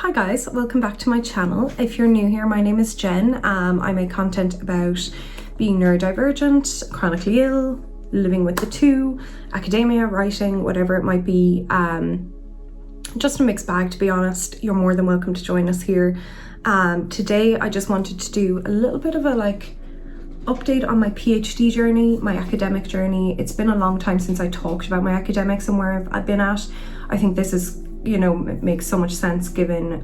Hi guys, welcome back to my channel. If you're new here, my name is Jen. I make content about being neurodivergent, chronically ill, living with the two, academia, writing, whatever it might be. Just a mixed bag, to be honest. You're more than welcome to join us here. Today I just wanted to do a little bit of a update on my PhD journey, my academic journey. It's been a long time since I talked about my academics and where I've been at. I think this is, it makes so much sense given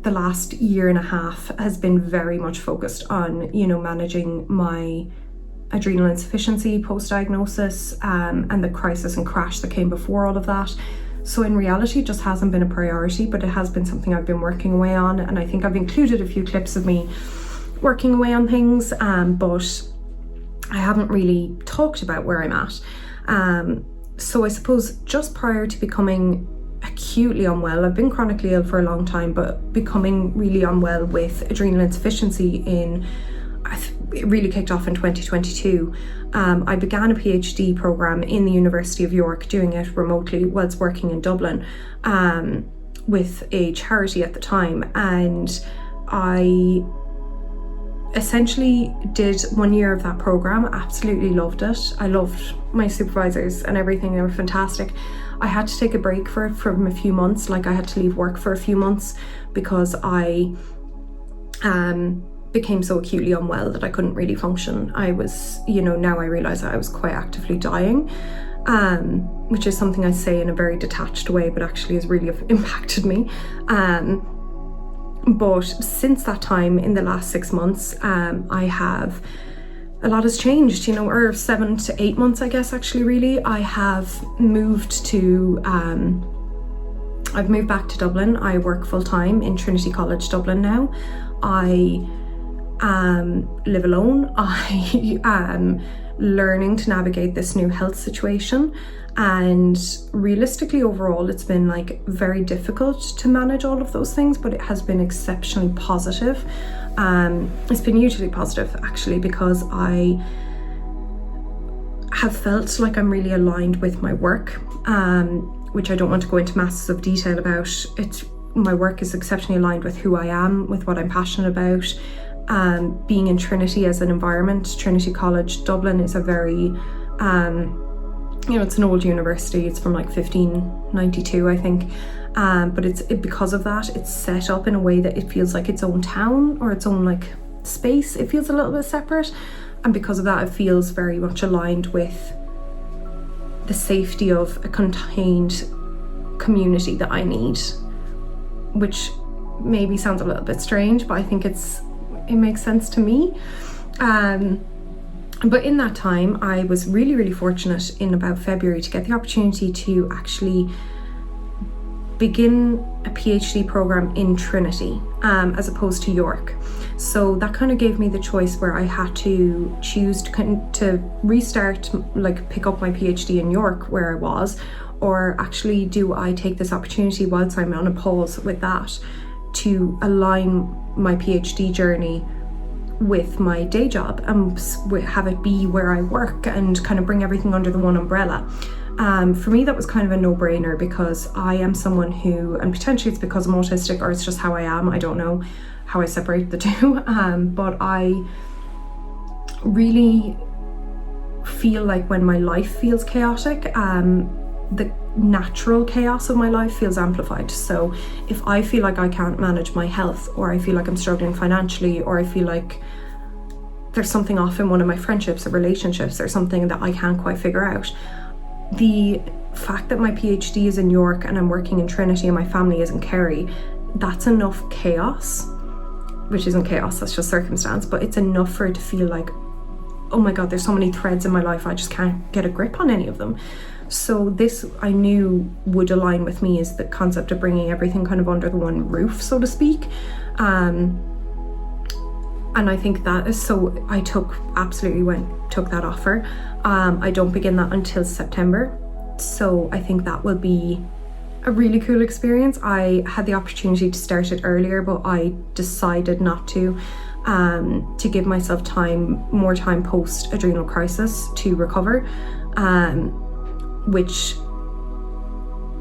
the last year and a half has been very much focused on, managing my adrenal insufficiency post-diagnosis and the crisis and crash that came before all of that. So in reality, it just hasn't been a priority, but it has been something I've been working away on. And I think I've included a few clips of me working away on things, but I haven't really talked about where I'm at. So I suppose just prior to becoming acutely unwell, I've been chronically ill for a long time, but becoming really unwell with adrenal insufficiency it really kicked off in 2022. I began a PhD program in the University of York, doing it remotely whilst working in Dublin with a charity at the time. And I essentially did 1 year of that program, absolutely loved it. I loved my supervisors and everything, they were fantastic. I had to take a break from a few months, I had to leave work for a few months because I became so acutely unwell that I couldn't really function. I was, now I realise that I was quite actively dying, which is something I say in a very detached way, but actually has really impacted me. But since that time, in the last 6 months, a lot has changed, or 7 to 8 months, I guess, actually, really. I have moved to, I've moved back to Dublin. I work full time in Trinity College, Dublin now. I live alone. I am learning to navigate this new health situation. And realistically, overall, it's been very difficult to manage all of those things, but it has been exceptionally positive. It's been hugely positive, actually, because I have felt like I'm really aligned with my work, which I don't want to go into masses of detail about. My work is exceptionally aligned with who I am, with what I'm passionate about. Being in Trinity as an environment, Trinity College Dublin is a very it's an old university. It's from 1592, I think. But because of that, it's set up in a way that it feels like its own town or its own space. It feels a little bit separate. And because of that, it feels very much aligned with the safety of a contained community that I need, which maybe sounds a little bit strange, but I think it makes sense to me. But in that time, I was really, really fortunate in about February to get the opportunity to actually begin a PhD program in Trinity, as opposed to York. So that kind of gave me the choice where I had to choose to restart, pick up my PhD in York where I was, or actually do I take this opportunity whilst I'm on a pause with that to align my PhD journey with my day job and have it be where I work and kind of bring everything under the one umbrella. For me, that was kind of a no-brainer because I am someone who, and potentially it's because I'm autistic or it's just how I am, I don't know how I separate the two, but I really feel like when my life feels chaotic, the natural chaos of my life feels amplified. So if I feel like I can't manage my health, or I feel like I'm struggling financially, or I feel like there's something off in one of my friendships or relationships or something that I can't quite figure out, the fact that my PhD is in York and I'm working in Trinity and my family is in Kerry, that's enough chaos, which isn't chaos, that's just circumstance, but it's enough for it to feel like, oh my God, there's so many threads in my life, I just can't get a grip on any of them. So this I knew would align with me, is the concept of bringing everything kind of under the one roof, so to speak. And I think that is, so I took that offer. I don't begin that until September. So I think that will be a really cool experience. I had the opportunity to start it earlier, but I decided not to give myself more time post adrenal crisis to recover, which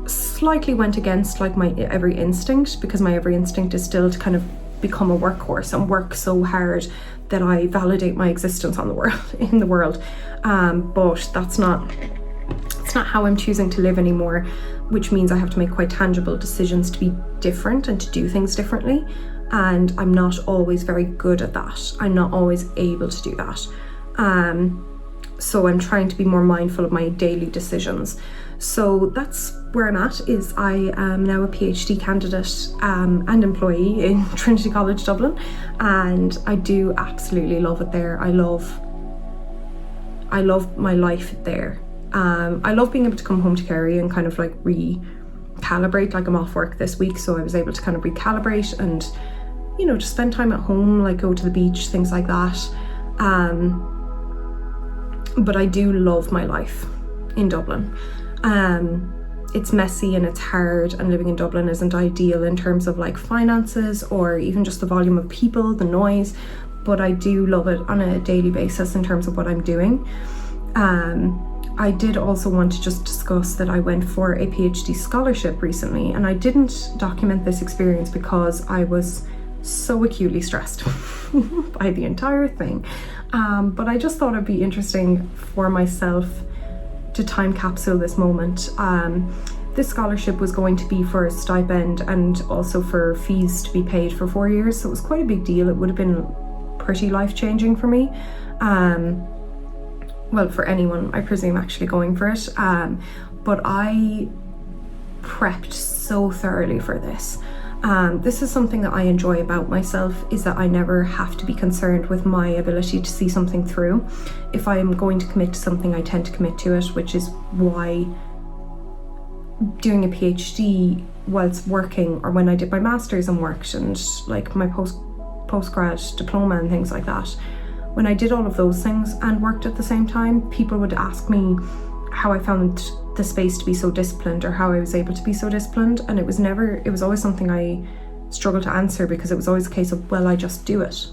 slightly went against like my every instinct, because my every instinct is still to kind of become a workhorse and work so hard that I validate my existence on the world in the world. But that's not how I'm choosing to live anymore, which means I have to make quite tangible decisions to be different and to do things differently. And I'm not always very good at that. I'm not always able to do that. So I'm trying to be more mindful of my daily decisions. So that's where I'm at. Is I am now a PhD candidate and employee in Trinity College Dublin, and I do absolutely love it there. I love my life there. I love being able to come home to Kerry and kind of like recalibrate. Like I'm off work this week, so I was able to kind of recalibrate and, you know, just spend time at home, like go to the beach, things like that. But I do love my life in Dublin. It's messy and it's hard, and living in Dublin isn't ideal in terms of like finances or even just the volume of people, the noise, but I do love it on a daily basis in terms of what I'm doing. I did also want to just discuss that I went for a PhD scholarship recently, and I didn't document this experience because I was so acutely stressed by the entire thing. But I just thought it'd be interesting for myself to time capsule this moment. This scholarship was going to be for a stipend and also for fees to be paid for 4 years, so it was quite a big deal. It would have been pretty life-changing for me. Well, for anyone, I presume, actually going for it. But I prepped so thoroughly for this. This is something that I enjoy about myself, is that I never have to be concerned with my ability to see something through. If I am going to commit to something, I tend to commit to it, which is why doing a PhD whilst working, or when I did my master's and worked, and like my postgrad diploma and things like that, when I did all of those things and worked at the same time, people would ask me how I found the space to be so disciplined, or how I was able to be so disciplined, and it was always something I struggled to answer, because it was always a case of, well, I just do it.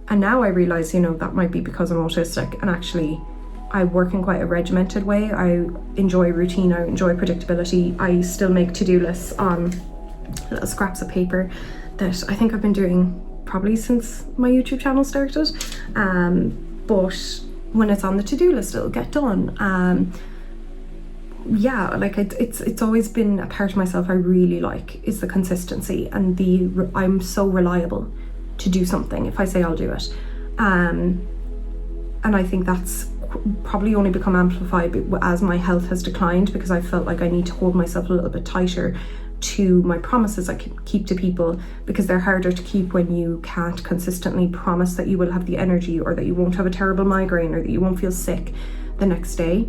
And now I realise, you know, that might be because I'm autistic, and actually I work in quite a regimented way. I enjoy routine, I enjoy predictability. I still make to-do lists on little scraps of paper that I think I've been doing probably since my YouTube channel started. But when it's on the to-do list, it'll get done. Yeah, like it's always been a part of myself I really like, is the consistency and I'm so reliable to do something if I say I'll do it. And I think that's probably only become amplified as my health has declined, because I felt like I need to hold myself a little bit tighter to my promises I keep to people, because they're harder to keep when you can't consistently promise that you will have the energy, or that you won't have a terrible migraine, or that you won't feel sick the next day.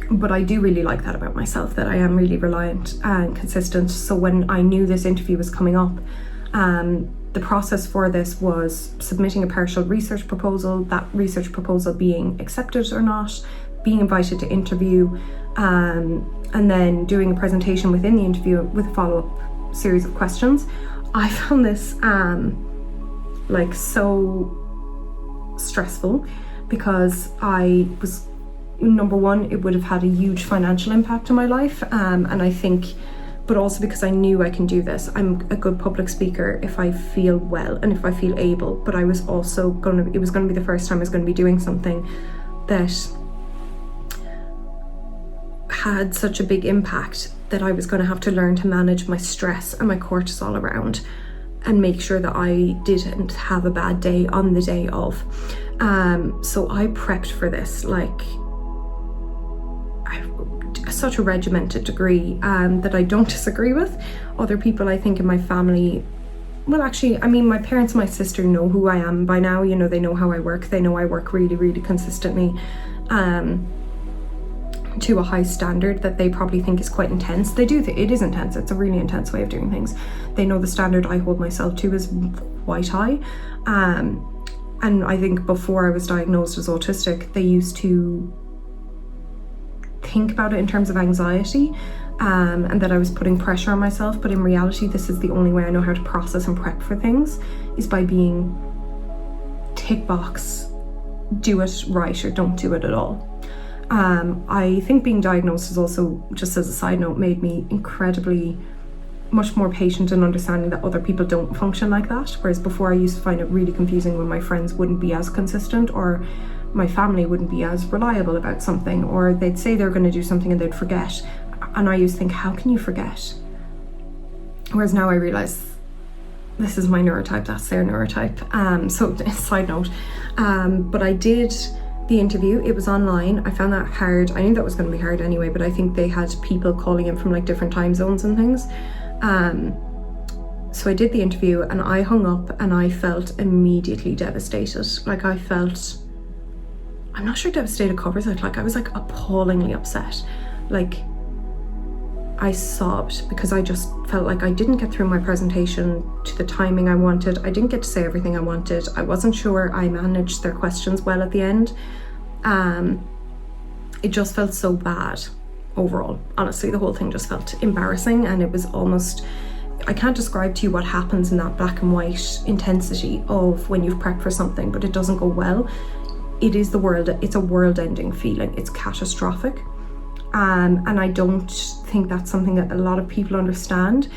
But I do really like that about myself, that I am really reliant and consistent. So when I knew this interview was coming up, the process for this was submitting a partial research proposal, that research proposal being accepted or not, being invited to interview, and then doing a presentation within the interview with a follow-up series of questions. I found this like so stressful, because I was, number one, it would have had a huge financial impact on my life, and I think, but also because I knew I can do this. I'm a good public speaker if I feel well and if I feel able, but I was also it was going to be the first time I was going to be doing something that had such a big impact, that I was going to have to learn to manage my stress and my cortisol around, and make sure that I didn't have a bad day on the day of. So I prepped for this like such a regimented degree, that I don't disagree with. Other people, I think, in my family, well, actually, I mean, my parents and my sister know who I am by now. You know, they know how I work. They know I work really, really consistently, to a high standard that they probably think is quite intense. They do think it is intense. It's a really intense way of doing things. They know the standard I hold myself to is quite high. And I think before I was diagnosed as autistic, they used to think about it in terms of anxiety, and that I was putting pressure on myself. But in reality, this is the only way I know how to process and prep for things, is by being tick box, do it right or don't do it at all. I think being diagnosed is also, just as a side note, made me incredibly much more patient and understanding that other people don't function like that. Whereas before, I used to find it really confusing when my friends wouldn't be as consistent, or my family wouldn't be as reliable about something, or they'd say they're going to do something and they'd forget. And I used to think, how can you forget? Whereas now I realise this is my neurotype, that's their neurotype. So side note, but I did the interview. It was online. I found that hard. I knew that was going to be hard anyway, but I think they had people calling in from like different time zones and things. So I did the interview and I hung up and I felt immediately devastated. Like I felt, I'm not sure devastated covers it, like I was like appallingly upset. Like I sobbed because I just felt like I didn't get through my presentation to the timing I wanted. I didn't get to say everything I wanted. I wasn't sure I managed their questions well at the end. It just felt so bad overall. Honestly, the whole thing just felt embarrassing, and it was almost, I can't describe to you what happens in that black and white intensity of when you've prepped for something but it doesn't go well. It's a world-ending feeling. It's catastrophic. And I don't think that's something that a lot of people understand.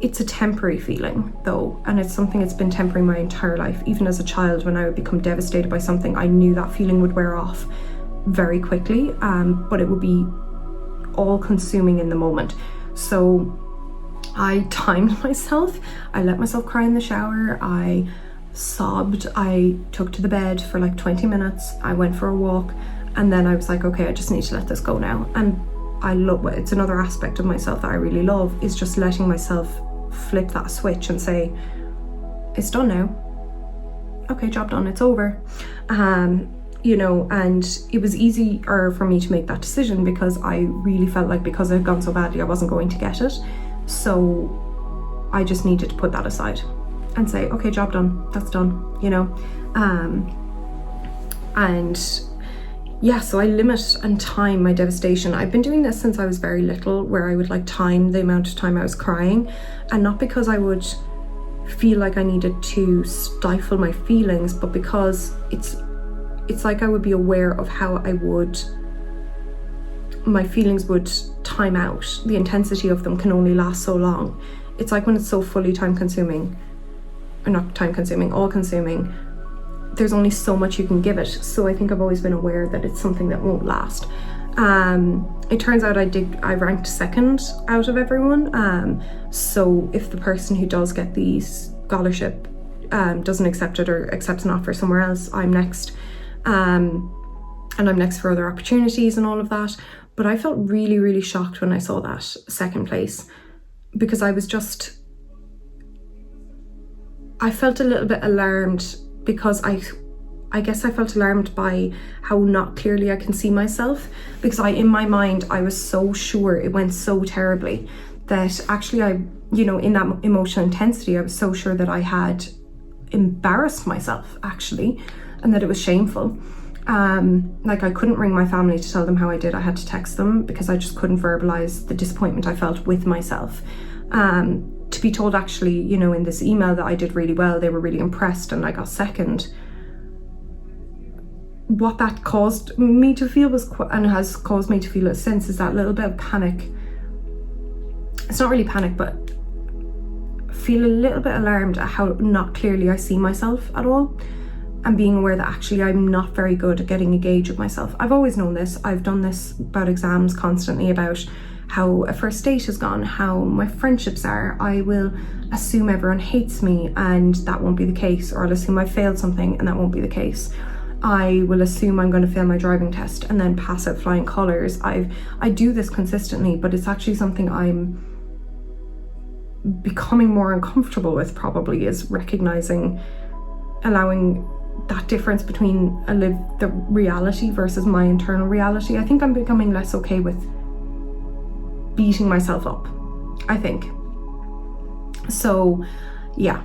It's a temporary feeling though, and it's something that's been temporary my entire life. Even as a child, when I would become devastated by something, I knew that feeling would wear off very quickly, but it would be all-consuming in the moment. So I timed myself. I let myself cry in the shower. I sobbed. I took to the bed for like 20 minutes. I went for a walk. And then I was like, okay, I just need to let this go now. And I love it. It's another aspect of myself that I really love, is just letting myself flip that switch and say, it's done now. Okay, job done, it's over. You know, and it was easier for me to make that decision because I really felt like, because it had gone so badly, I wasn't going to get it. So I just needed to put that aside and say, okay, job done, that's done, you know. And yeah, so I limit and time my devastation. I've been doing this since I was very little, where I would like time the amount of time I was crying, and not because I would feel like I needed to stifle my feelings, but because it's like I would be aware of how my feelings would time out. The intensity of them can only last so long. It's like when it's so fully all-consuming, there's only so much you can give it. So I think I've always been aware that it's something that won't last. It turns out I ranked second out of everyone. So if the person who does get the scholarship doesn't accept it or accepts an offer somewhere else, I'm next. And I'm next for other opportunities and all of that. But I felt really, really shocked when I saw that second place, because I felt a little bit alarmed, because I guess I felt alarmed by how not clearly I can see myself, because in my mind, I was so sure it went so terribly that actually in that emotional intensity, I was so sure that I had embarrassed myself actually, and that it was shameful. Like I couldn't ring my family to tell them how I did. I had to text them because I just couldn't verbalize the disappointment I felt with myself. To be told actually, in this email that I did really well, they were really impressed and I got second. What that caused me to feel and has caused me to feel it since, is that little bit of panic. It's not really panic, but feel a little bit alarmed at how not clearly I see myself at all, and being aware that actually I'm not very good at getting a gauge of myself. I've always known this. I've done this about exams constantly, about how a first date has gone, how my friendships are. I will assume everyone hates me and that won't be the case, or I'll assume I failed something and that won't be the case. I will assume I'm going to fail my driving test and then pass out flying colours. I do this consistently, but it's actually something I'm becoming more uncomfortable with, probably, is recognizing, allowing that difference between the reality versus my internal reality. I think I'm becoming less okay with beating myself up, I think. So yeah,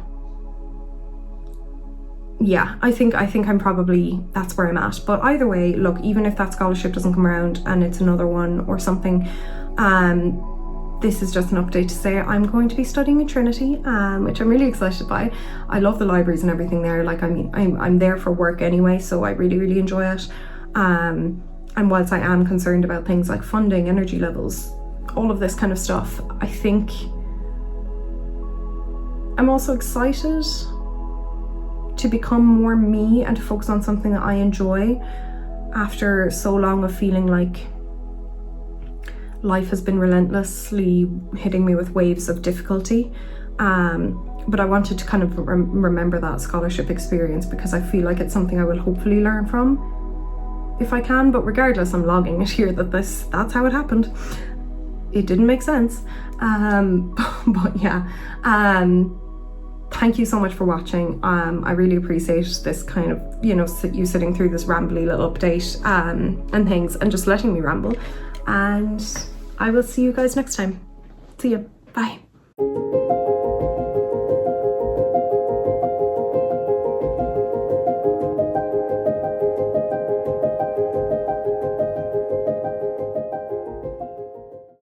I think I'm probably, that's where I'm at. But either way, look, even if that scholarship doesn't come around and it's another one or something, this is just an update to say I'm going to be studying at Trinity, which I'm really excited by. I love the libraries and everything there. Like, I mean, I'm there for work anyway, so I really, really enjoy it. And whilst I am concerned about things like funding, energy levels, all of this kind of stuff, I think I'm also excited to become more me and to focus on something that I enjoy after so long of feeling like life has been relentlessly hitting me with waves of difficulty. But I wanted to kind of remember that scholarship experience because I feel like it's something I will hopefully learn from if I can. But regardless, I'm logging it here that that's how it happened. It didn't make sense. But yeah, thank you so much for watching. I really appreciate this kind of, you sitting through this rambly little update and things and just letting me ramble. And I will see you guys next time. See ya. Bye.